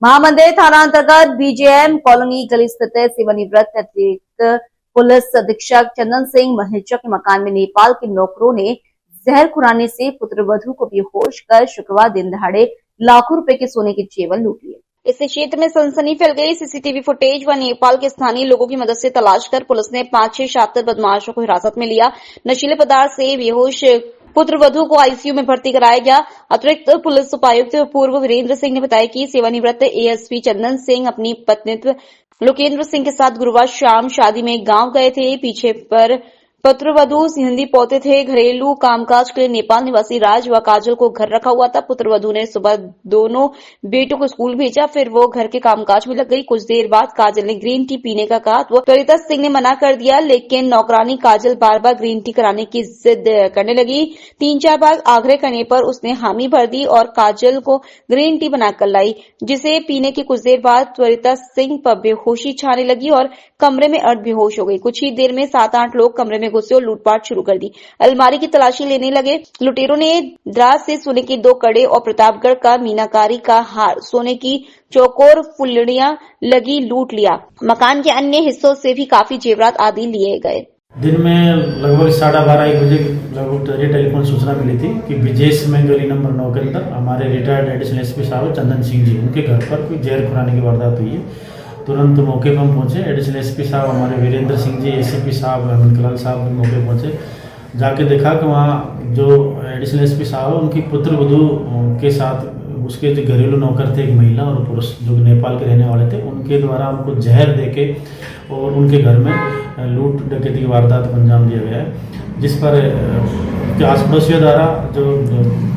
महामंदिर थाना अंतर्गत BJM colony गली स्थित सेवानिवृत्त अतिरिक्त पुलिस अधीक्षक चंदन सिंह महिचा के मकान में नेपाल के नौकरों ने जहर खुराने से पुत्रवधू को बेहोश कर शुक्रवार दिन दहाड़े लाखों रुपए के सोने के जेवर लूट लिए। इससे क्षेत्र में सनसनी फैल गई। सीसीटीवी फुटेज व नेपाल के स्थानीय लोगों की मदद से तलाश कर पुलिस ने 5-6 शातिर बदमाशों को हिरासत में लिया। नशीले पदार्थ से बेहोश पुत्रवधू को आईसीयू में भर्ती कराया गया। अतिरिक्त पुलिस उपायुक्त पूर्व वीरेंद्र सिंह ने बताया कि सेवानिवृत्त एएसपी चंदन सिंह अपनी पत्नी लोकेंद्र सिंह के साथ गुरुवार शाम शादी में गांव गए थे। पीछे पर पुत्रवधू हिंदी पौते थे। घरेलू कामकाज के लिए नेपाल निवासी राज व काजल को घर रखा हुआ था। पुत्रवधू ने सुबह दोनों बेटों को स्कूल भेजा, फिर वो घर के कामकाज में लग गई। कुछ देर बाद काजल ने ग्रीन टी पीने का कहा तो त्वरिता सिंह ने मना कर दिया, लेकिन नौकरानी काजल बार बार ग्रीन टी कराने की जिद करने लगी। 3-4 बार आग्रह करने पर उसने हामी भर दी और काजल को ग्रीन टी बनाकर लाई, जिसे पीने की कुछ देर बाद त्वरिता सिंह पर बेहोशी छाने लगी और कमरे में अर्ध बेहोश हो गई। कुछ ही देर में 7-8 लोग कमरे में घुसे और लूटपाट शुरू कर दी। अलमारी की तलाशी लेने लगे। लुटेरों ने दराज से सोने के 2 कड़े और प्रतापगढ़ का मीनाकारी का हार, सोने की चौकोर फुलड़ियां लगी लूट लिया। मकान के अन्य हिस्सों से भी काफी जेवरात आदि लिए गए। दिन में लगभग 12:30-1 बजे लगभग टेलीफोन सूचना मिली थी कि विजेश में गली नंबर 9 के अंदर हमारे रिटायर्ड एडिशनल एसपी साहब चंदन सिंह जी, उनके घर पर कोई जहर खुराने की वारदात हुई है। तुरंत मौके पर हम पहुंचे। एडिशनल एसपी साहब हमारे वीरेंद्र सिंह जी, एसीपी साहब हेमंत साहब भी मौके पहुंचे। जाके देखा कि वहाँ जो एडिशनल एसपी साहब उनकी पुत्रवधू के साथ उसके जो घरेलू नौकर थे, एक महिला और पुरुष जो नेपाल के रहने वाले थे, उनके द्वारा उनको जहर देके और उनके घर में लूट डकैती की वारदात को अंजाम दिया गया है, जिस पर आस पड़ोसियों द्वारा जो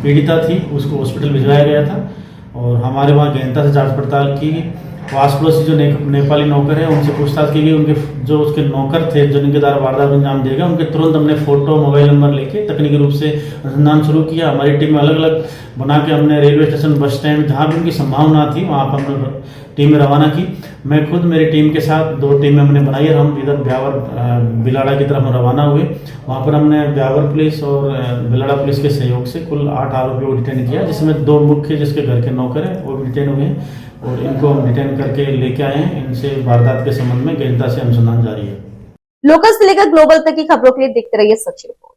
पीड़िता थी उसको हॉस्पिटल भिजवाया गया था और हमारे वहाँ गहनता से जांच पड़ताल की। आस पड़ोसी जो नेपाली नौकर है उनसे पूछताछ की गई। उनके जो उसके नौकर थे जो इनके द्वारा वारदात को अंजाम दिया गया, उनके तुरंत हमने फोटो मोबाइल नंबर लेके तकनीकी रूप से अनुसंधान शुरू किया। हमारी टीम में अलग अलग बना के हमने रेलवे स्टेशन, बस स्टैंड, जहाँ भी उनकी संभावना थी वहाँ पर हमने टीमें रवाना की। मैं खुद मेरी टीम के साथ 2 टीमें हमने बनाई और हम इधर ब्यावर बिलाड़ा की तरफ हम रवाना हुए। वहाँ पर हमने ब्यावर पुलिस और बिलाड़ा पुलिस के सहयोग से कुल 8 आरोपियों को डिटेन किया, जिसमें 2 मुख्य जिसके घर के नौकर हैं वो डिटेन हुए हैं और इनको हम डिटेन करके लेके आए हैं। इनसे वारदात के संबंध में गहनता से अनुसंधान जारी है। लोकल से लेकर ग्लोबल तक की खबरों के लिए देखते रहिए सच रिपोर्ट।